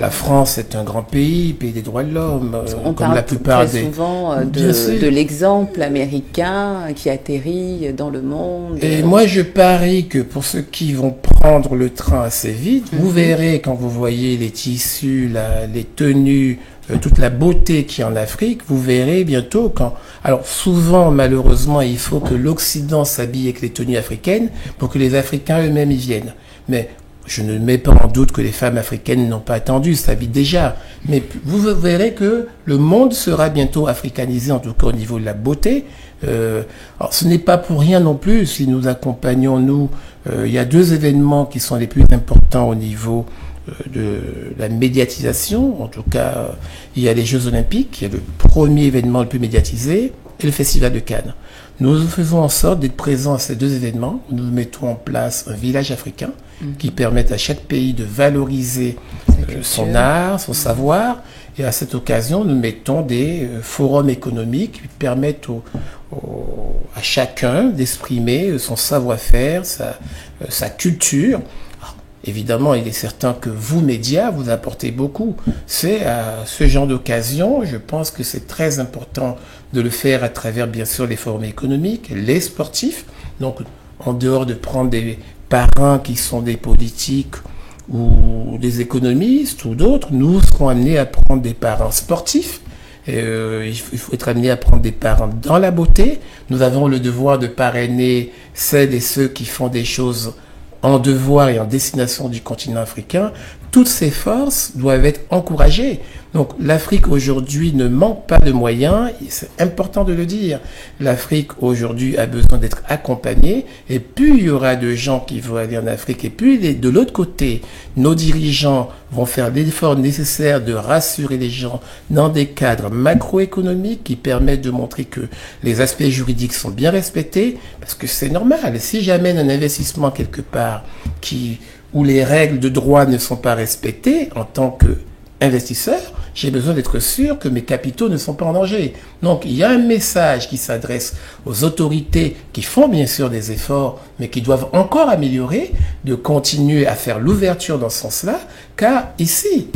La France est un grand pays des droits de l'homme. On comme parle la plupart très souvent de l'exemple américain qui atterrit dans le monde. Et moi, je parie que pour ceux qui vont prendre le train assez vite, vous verrez quand vous voyez les tissus, les tenues, toute la beauté qu'il y a en Afrique, vous verrez bientôt Alors souvent, malheureusement, il faut que l'Occident s'habille avec les tenues africaines pour que les Africains eux-mêmes y viennent. Mais je ne mets pas en doute que les femmes africaines n'ont pas attendu, ça vit déjà. Mais vous verrez que le monde sera bientôt africanisé, en tout cas au niveau de la beauté. Alors ce n'est pas pour rien non plus si nous accompagnons, il y a 2 événements qui sont les plus importants au niveau de la médiatisation. En tout cas, il y a les Jeux Olympiques, qui est le premier événement le plus médiatisé, et le Festival de Cannes. Nous faisons en sorte d'être présents à ces 2 événements. Nous mettons en place un village africain qui permet à chaque pays de valoriser son art, son savoir. Et à cette occasion, nous mettons des forums économiques qui permettent à chacun d'exprimer son savoir-faire, sa culture. Évidemment, il est certain que vous, médias, vous apportez beaucoup. C'est à ce genre d'occasion, je pense que c'est très important de le faire à travers, bien sûr, les forums économiques, les sportifs. Donc, en dehors de prendre des parrains qui sont des politiques ou des économistes ou d'autres, nous serons amenés à prendre des parrains sportifs. Il faut être amené à prendre des parrains dans la beauté. Nous avons le devoir de parrainer celles et ceux qui font des choses en devoir et en destination du continent africain. Toutes ces forces doivent être encouragées. Donc l'Afrique aujourd'hui ne manque pas de moyens, c'est important de le dire. L'Afrique aujourd'hui a besoin d'être accompagnée, et plus il y aura de gens qui vont aller en Afrique, et plus de l'autre côté, nos dirigeants vont faire l'effort nécessaire de rassurer les gens dans des cadres macroéconomiques qui permettent de montrer que les aspects juridiques sont bien respectés, parce que c'est normal. Si j'amène un investissement quelque part où les règles de droit ne sont pas respectées en tant qu'investisseur, j'ai besoin d'être sûr que mes capitaux ne sont pas en danger. Donc, il y a un message qui s'adresse aux autorités qui font bien sûr des efforts, mais qui doivent encore améliorer, de continuer à faire l'ouverture dans ce sens-là, car ici,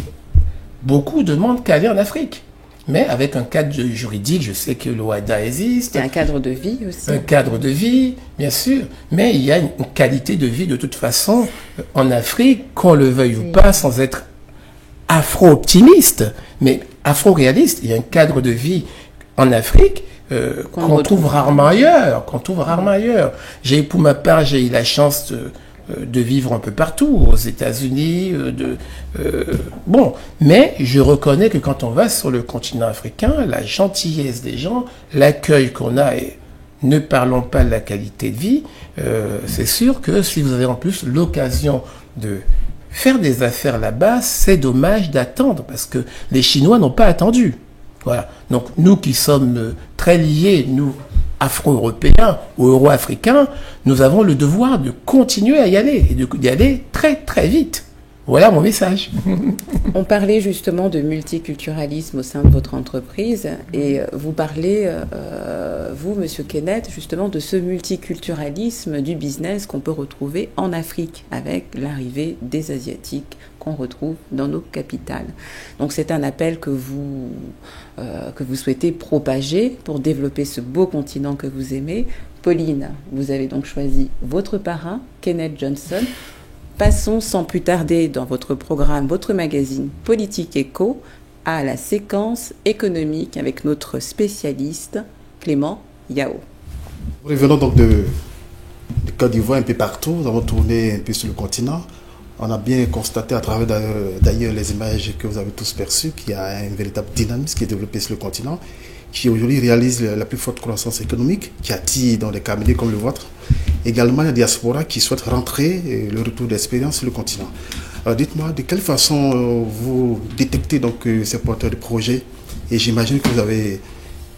beaucoup demandent qu'à aller en Afrique. Mais avec un cadre juridique, je sais que l'OADA existe. Et un cadre de vie aussi. Un cadre de vie, bien sûr. Mais il y a une qualité de vie de toute façon en Afrique, qu'on le veuille ou pas, sans être afro-optimiste, mais afro-réaliste. Il y a un cadre de vie en Afrique qu'on trouve rarement ailleurs. Pour ma part, j'ai eu la chance de vivre un peu partout, aux États-Unis, mais je reconnais que quand on va sur le continent africain, la gentillesse des gens, l'accueil qu'on a, et ne parlons pas de la qualité de vie, c'est sûr que si vous avez en plus l'occasion de faire des affaires là-bas, c'est dommage d'attendre, parce que les Chinois n'ont pas attendu. Voilà. Donc nous qui sommes très liés, nous, afro-européens ou euro-africains, nous avons le devoir de continuer à y aller, et d'y aller très très vite. Voilà mon message. On parlait justement de multiculturalisme au sein de votre entreprise, et vous parlez, vous, Monsieur Kenneth, justement de ce multiculturalisme du business qu'on peut retrouver en Afrique, avec l'arrivée des Asiatiques qu'on retrouve dans nos capitales. Donc c'est un appel que vous souhaitez propager pour développer ce beau continent que vous aimez. Pauline, vous avez donc choisi votre parrain, Kenneth Johnson. Passons sans plus tarder dans votre programme, votre magazine Politique Éco, à la séquence économique avec notre spécialiste Clément Yao. Revenons donc de Côte d'Ivoire un peu partout. Nous avons tourné un peu sur le continent. On a bien constaté à travers d'ailleurs les images que vous avez tous perçues qu'il y a un véritable dynamisme qui est développé sur le continent, qui aujourd'hui réalise la plus forte croissance économique, qui attire dans des cabinets comme le vôtre. Également, la diaspora qui souhaite rentrer et le retour d'expérience sur le continent. Alors dites-moi, de quelle façon vous détectez donc ces porteurs de projets, et j'imagine que vous avez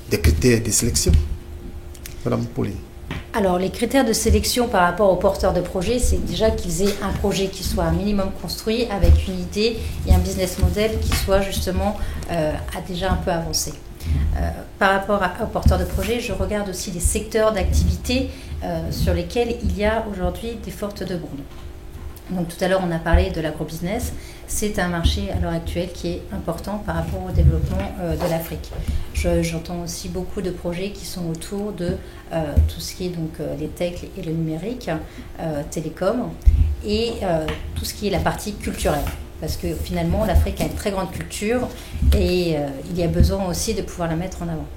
des critères de sélection. Madame Pauline. Alors, les critères de sélection par rapport aux porteurs de projets, c'est déjà qu'ils aient un projet qui soit un minimum construit avec une idée et un business model qui soit justement déjà un peu avancé. Par rapport aux porteurs de projets, je regarde aussi les secteurs d'activité sur lesquels il y a aujourd'hui des fortes demandes. Donc tout à l'heure, on a parlé de l'agrobusiness. C'est un marché à l'heure actuelle qui est important par rapport au développement de l'Afrique. J'entends aussi beaucoup de projets qui sont autour de tout ce qui est donc les tech et le numérique, télécom, et tout ce qui est la partie culturelle. Parce que finalement, l'Afrique a une très grande culture et il y a besoin aussi de pouvoir la mettre en avant.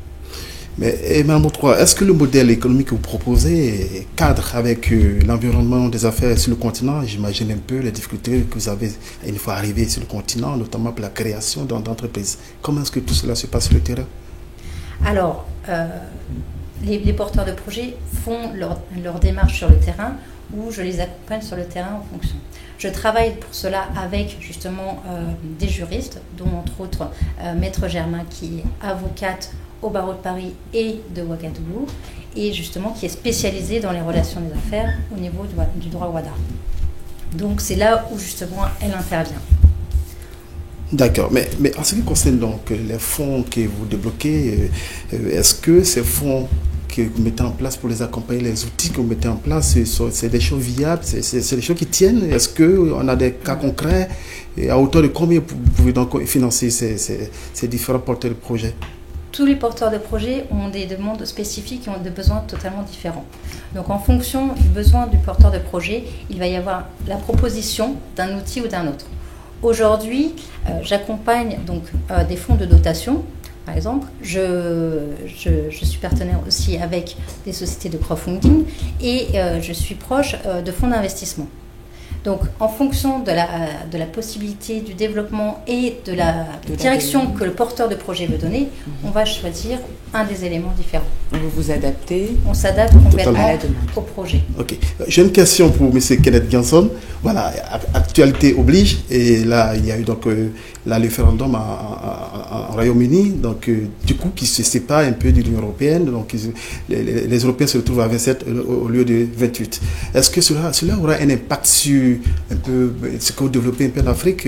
Mais Mme Boutroua, est-ce que le modèle économique que vous proposez cadre avec l'environnement des affaires sur le continent? J'imagine un peu les difficultés que vous avez une fois arrivé sur le continent, notamment pour la création d'entreprises. Comment est-ce que tout cela se passe sur le terrain? Alors, les porteurs de projets font leur démarche sur le terrain ou je les accompagne sur le terrain en fonction. Je travaille pour cela avec justement des juristes, dont entre autres Maître Germain qui est avocate au barreau de Paris et de Ouagadougou et justement qui est spécialisée dans les relations des affaires au niveau du droit WADA. Donc c'est là où justement elle intervient. D'accord, mais en ce qui concerne donc les fonds que vous débloquez, est-ce que ces fonds que vous mettez en place pour les accompagner, les outils que vous mettez en place, c'est des choses viables, c'est des choses qui tiennent? Est-ce qu'on a des cas concrets? Et à hauteur de combien vous pouvez donc financer ces différents porteurs de projets? Tous les porteurs de projets ont des demandes spécifiques et ont des besoins totalement différents. Donc en fonction du besoin du porteur de projet, il va y avoir la proposition d'un outil ou d'un autre. Aujourd'hui, j'accompagne donc des fonds de dotation. Par exemple, je suis partenaire aussi avec des sociétés de crowdfunding et je suis proche de fonds d'investissement. Donc, en fonction de la possibilité du développement et de la direction que le porteur de projet veut donner, on va choisir un des éléments différents. Vous vous adaptez? On s'adapte complètement au projet. Ok. J'ai une question pour M. Kenneth Ganson. Voilà, actualité oblige. Et là, il y a eu donc le référendum en Royaume-Uni, donc du coup, qui se sépare un peu de l'Union européenne. Donc, les Européens se retrouvent à 27 au lieu de 28. Est-ce que cela aura un impact sur un peu ce que vous développez un peu en Afrique,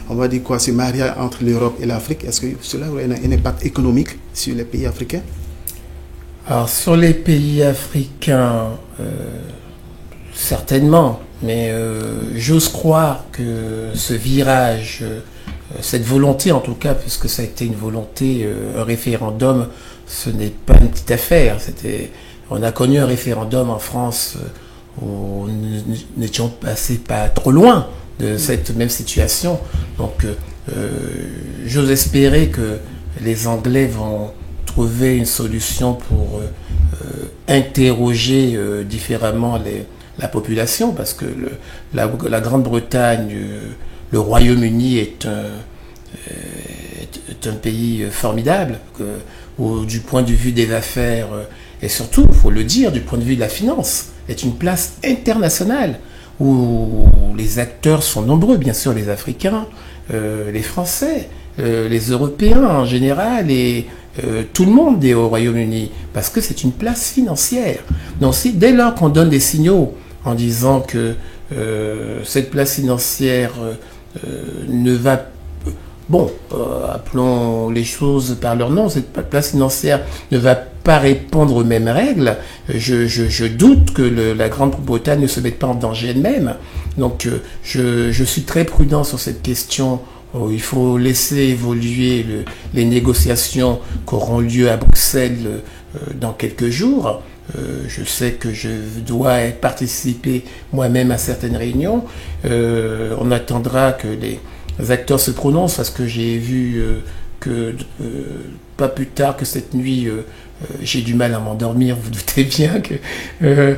on va dire quoi, ce mariage entre l'Europe et l'Afrique? Est-ce que cela aura un impact économique sur les pays africains? Alors, sur les pays africains, certainement, mais j'ose croire que ce virage, cette volonté en tout cas, puisque ça a été une volonté, un référendum, ce n'est pas une petite affaire. On a connu un référendum en France où nous n'étions passés pas trop loin de cette même situation. Donc, j'ose espérer que les Anglais vont trouver une solution pour interroger différemment la population, parce que la Grande-Bretagne, le Royaume-Uni est un pays formidable, où du point de vue des affaires, et surtout, il faut le dire, du point de vue de la finance, est une place internationale, où les acteurs sont nombreux, bien sûr les Africains, les Français, les Européens en général, et tout le monde est au Royaume-Uni, parce que c'est une place financière. Donc dès lors qu'on donne des signaux en disant que cette place financière ne va... appelons les choses par leur nom, cette place financière ne va pas répondre aux mêmes règles, je doute que la Grande-Bretagne ne se mette pas en danger elle-même. Donc je suis très prudent sur cette question. Il faut laisser évoluer les négociations qui auront lieu à Bruxelles dans quelques jours. Je sais que je dois participer moi-même à certaines réunions. On attendra que les acteurs se prononcent, parce que j'ai vu que pas plus tard que cette nuit, j'ai du mal à m'endormir, vous doutez bien que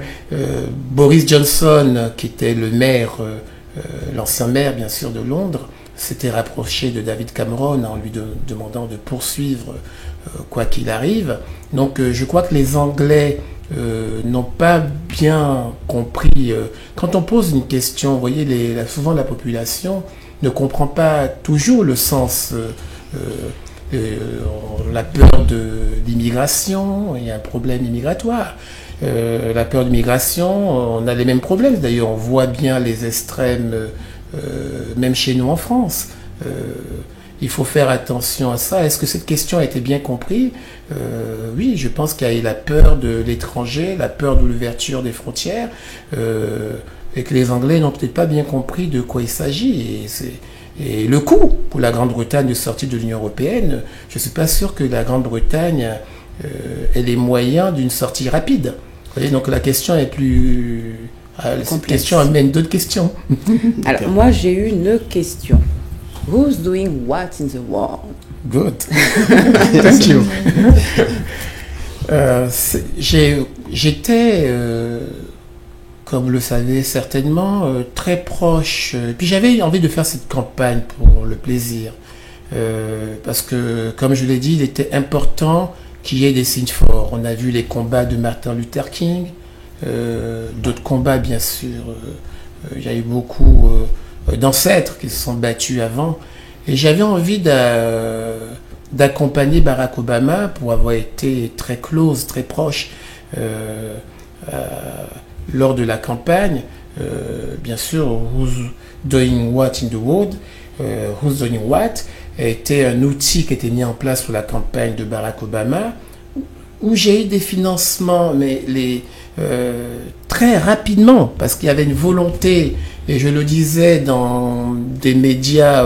Boris Johnson, qui était le maire, l'ancien maire bien sûr de Londres, s'était rapproché de David Cameron en lui demandant de poursuivre quoi qu'il arrive. Donc je crois que les Anglais n'ont pas bien compris. Quand on pose une question, vous voyez, souvent la population ne comprend pas toujours le sens la peur de l'immigration, il y a un problème immigratoire. La peur de l'immigration, on a les mêmes problèmes. D'ailleurs, on voit bien les extrêmes, même chez nous en France. Il faut faire attention à ça. Est-ce que cette question a été bien comprise? Oui, je pense qu'il y a la peur de l'étranger, la peur de l'ouverture des frontières, et que les Anglais n'ont peut-être pas bien compris de quoi il s'agit. Et le coût pour la Grande-Bretagne de sortir de l'Union européenne, je ne suis pas sûr que la Grande-Bretagne ait les moyens d'une sortie rapide. Vous voyez, donc la question est plus... Cette question amène d'autres questions. Alors, moi, j'ai une question. Who's doing what in the world? Good. Thank you. J'étais, comme vous le savez certainement, très proche. Puis j'avais envie de faire cette campagne pour le plaisir. Parce que, comme je l'ai dit, il était important qu'il y ait des signes forts. On a vu les combats de Martin Luther King, d'autres combats, bien sûr. Il y a eu beaucoup d'ancêtres qui se sont battus avant. Et j'avais envie d'accompagner Barack Obama pour avoir été très close, très proche lors de la campagne. Bien sûr, Who's Doing What in the World, Who's Doing What était un outil qui était mis en place pour la campagne de Barack Obama, où j'ai eu des financements, mais très rapidement, parce qu'il y avait une volonté, et je le disais dans des médias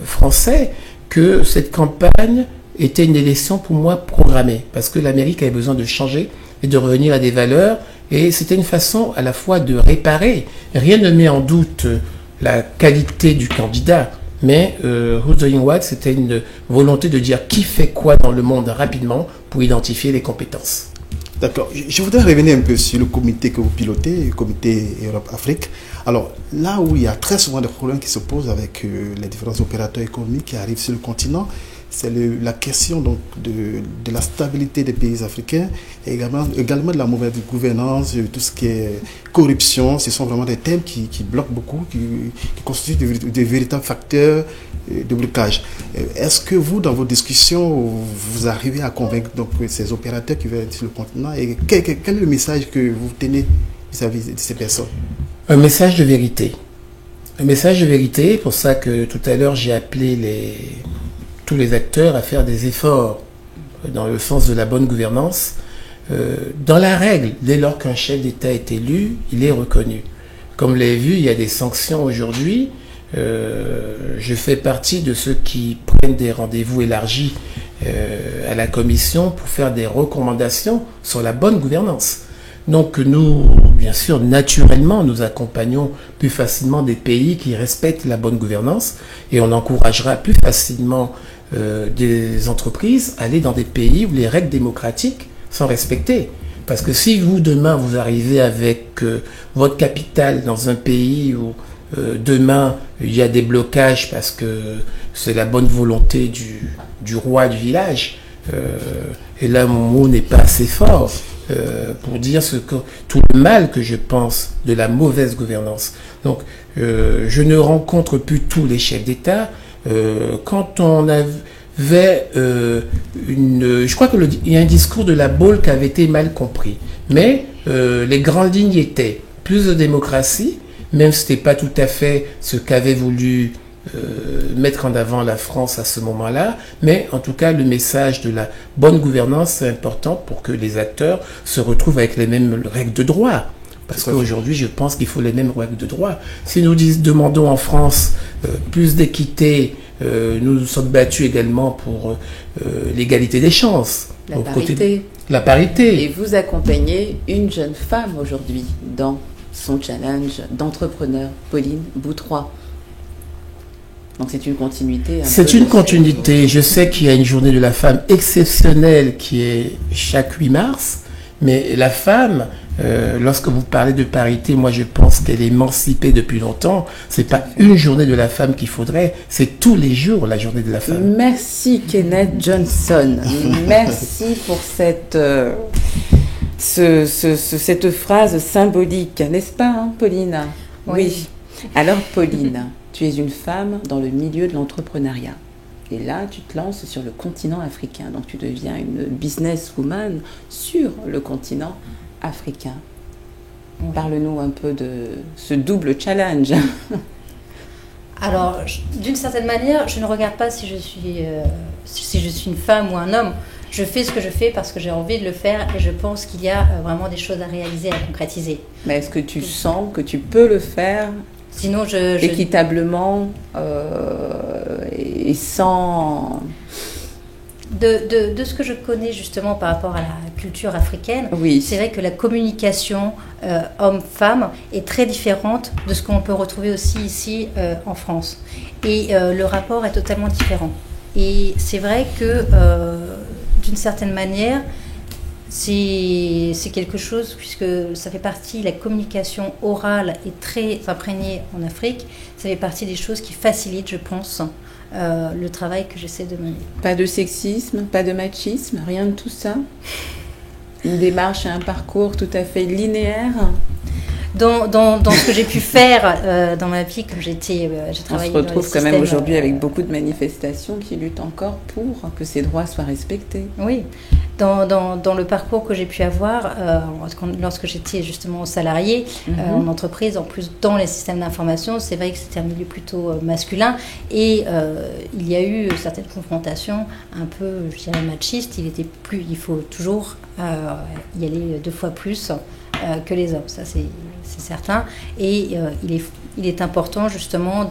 français, que cette campagne était une élection pour moi programmée, parce que l'Amérique avait besoin de changer et de revenir à des valeurs, et c'était une façon à la fois de réparer. Rien ne met en doute la qualité du candidat, mais Who's Doing What, c'était une volonté de dire qui fait quoi dans le monde rapidement pour identifier les compétences. D'accord. Je voudrais revenir un peu sur le comité que vous pilotez, le comité Europe-Afrique. Alors, là où il y a très souvent des problèmes qui se posent avec les différents opérateurs économiques qui arrivent sur le continent, c'est la question donc, de la stabilité des pays africains et également de la mauvaise gouvernance, tout ce qui est corruption. Ce sont vraiment des thèmes qui bloquent beaucoup, qui constituent des véritables facteurs de blocage. Est-ce que vous, dans vos discussions, vous arrivez à convaincre donc, ces opérateurs qui veulent être sur le continent et quel est le message que vous tenez vis-à-vis de ces personnes? Un message de vérité. Un message de vérité, pour ça que tout à l'heure j'ai appelé tous les acteurs à faire des efforts dans le sens de la bonne gouvernance. Dans la règle, dès lors qu'un chef d'État est élu, il est reconnu. Comme vous l'avez vu, il y a des sanctions aujourd'hui. Je fais partie de ceux qui prennent des rendez-vous élargis à la Commission pour faire des recommandations sur la bonne gouvernance. Donc nous, bien sûr, naturellement, nous accompagnons plus facilement des pays qui respectent la bonne gouvernance et on encouragera plus facilement des entreprises à aller dans des pays où les règles démocratiques sont respectées. Parce que si vous, demain, vous arrivez avec votre capital dans un pays où demain, il y a des blocages parce que c'est la bonne volonté du roi du village, et là, mon mot n'est pas assez fort pour dire tout le mal que je pense de la mauvaise gouvernance. Donc, je ne rencontre plus tous les chefs d'État. Quand on avait je crois qu'il y a un discours de la Baule qui avait été mal compris. Mais les grandes lignes étaient plus de démocratie, même si ce n'était pas tout à fait ce qu'avait voulu mettre en avant la France à ce moment-là, mais en tout cas le message de la bonne gouvernance est important pour que les acteurs se retrouvent avec les mêmes règles de droit. Parce qu'aujourd'hui, je pense qu'il faut les mêmes règles de droit. Si nous demandons en France plus d'équité, nous nous sommes battus également pour l'égalité des chances. La parité. Et vous accompagnez une jeune femme aujourd'hui dans son challenge d'entrepreneur, Pauline Boutroy. Donc c'est une continuité. C'est une continuité. Je sais qu'il y a une journée de la femme exceptionnelle qui est chaque 8 mars, mais la femme, lorsque vous parlez de parité, moi je pense qu'elle est émancipée depuis longtemps. C'est pas une journée de la femme qu'il faudrait, c'est tous les jours la journée de la femme. Merci Kenneth Johnson. Merci pour cette phrase symbolique, n'est-ce pas, hein, Pauline? Oui. Alors Pauline, tu es une femme dans le milieu de l'entrepreneuriat. Et là, tu te lances sur le continent africain. Donc, tu deviens une businesswoman sur le continent africain. Parle-nous un peu de ce double challenge. Alors, d'une certaine manière, je ne regarde pas si je suis une femme ou un homme. Je fais ce que je fais parce que j'ai envie de le faire et je pense qu'il y a vraiment des choses à réaliser, à concrétiser. Mais est-ce que tu sens que tu peux le faire sinon équitablement et sans... De ce que je connais justement par rapport à la culture africaine, oui. C'est vrai que la communication homme-femme est très différente de ce qu'on peut retrouver aussi ici en France. Et le rapport est totalement différent. Et c'est vrai que d'une certaine manière, c'est quelque chose, puisque ça fait partie, la communication orale est très imprégnée en Afrique, ça fait partie des choses qui facilitent, je pense, le travail que j'essaie de mener. Pas de sexisme, pas de machisme, rien de tout ça. Une démarche et un parcours tout à fait linéaire. Dans ce que j'ai pu faire dans ma vie, comme j'ai travaillé. On se retrouve quand même aujourd'hui avec beaucoup de manifestations qui luttent encore pour que ces droits soient respectés. Oui, dans le parcours que j'ai pu avoir, lorsque j'étais justement salariée en entreprise, en plus dans les systèmes d'information, c'est vrai que c'était un milieu plutôt masculin et il y a eu certaines confrontations un peu, je dirais, machistes. Il faut toujours y aller 2 fois plus que les hommes, ça c'est certain. Et il est important justement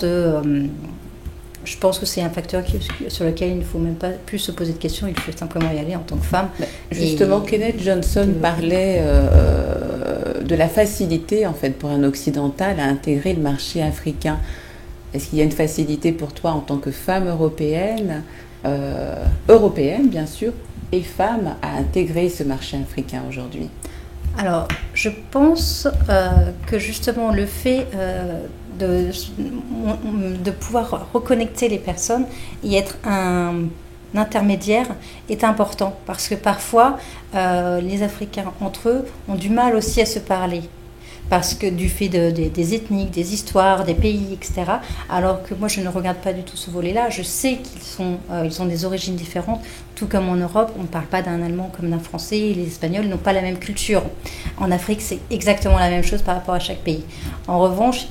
je pense que c'est un facteur sur lequel il ne faut même pas plus se poser de questions, il faut simplement y aller en tant que femme. Justement, Kenneth Johnson parlait de la facilité en fait pour un occidental à intégrer le marché africain. Est-ce qu'il y a une facilité pour toi en tant que femme européenne bien sûr, et femme à intégrer ce marché africain aujourd'hui ? Alors, je pense que justement le fait de pouvoir reconnecter les personnes et être un intermédiaire est important parce que parfois les Africains entre eux ont du mal aussi à se parler. Parce que du fait des ethniques, des histoires, des pays, etc. Alors que moi, je ne regarde pas du tout ce volet-là. Je sais qu'ils ont des origines différentes. Tout comme en Europe, on ne parle pas d'un Allemand comme d'un Français. Et les Espagnols n'ont pas la même culture. En Afrique, c'est exactement la même chose par rapport à chaque pays. En revanche,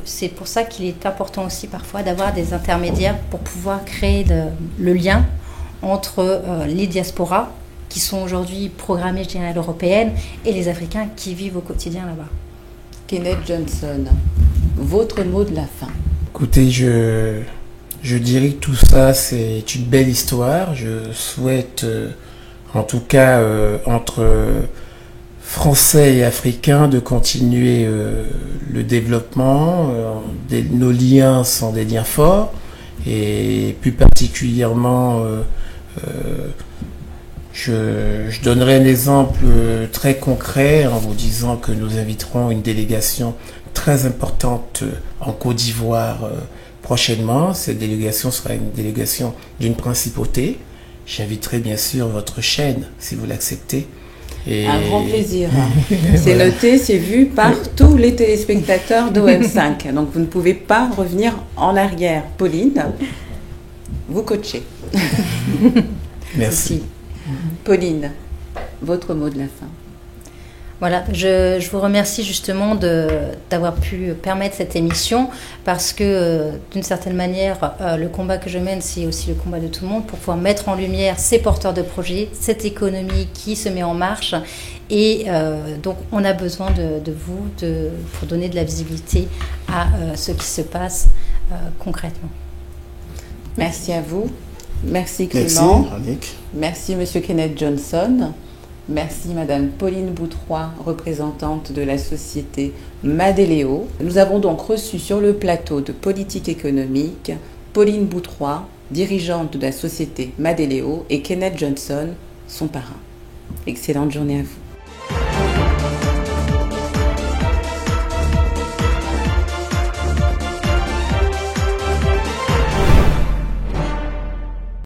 c'est pour ça qu'il est important aussi parfois d'avoir des intermédiaires pour pouvoir créer le lien entre les diasporas qui sont aujourd'hui programmées, je dirais, à l'européenne, et les Africains qui vivent au quotidien là-bas. Kenneth Johnson, votre mot de la fin. Écoutez, je dirais que tout ça, c'est une belle histoire. Je souhaite, en tout cas, entre Français et Africains, de continuer le développement. Nos liens sont des liens forts. Et plus particulièrement... Je donnerai un exemple très concret en vous disant que nous inviterons une délégation très importante en Côte d'Ivoire prochainement. Cette délégation sera une délégation d'une principauté. J'inviterai bien sûr votre chaîne si vous l'acceptez. Et... Un grand plaisir. C'est noté, c'est vu par tous les téléspectateurs d'OM5. Donc vous ne pouvez pas revenir en arrière. Pauline, vous coachez. Merci. Pauline, votre mot de la fin. Voilà, je vous remercie justement d'avoir pu permettre cette émission parce que d'une certaine manière, le combat que je mène, c'est aussi le combat de tout le monde pour pouvoir mettre en lumière ces porteurs de projets, cette économie qui se met en marche. Et donc, on a besoin de vous pour donner de la visibilité à ce qui se passe concrètement. Merci à vous. Merci Clément. Merci Annick. Merci Monsieur Kenneth Johnson. Merci Madame Pauline Boutroy, représentante de la société Madeleo. Nous avons donc reçu sur le plateau de Politique économique Pauline Boutroy, dirigeante de la société Madeleo, et Kenneth Johnson, son parrain. Excellente journée à vous.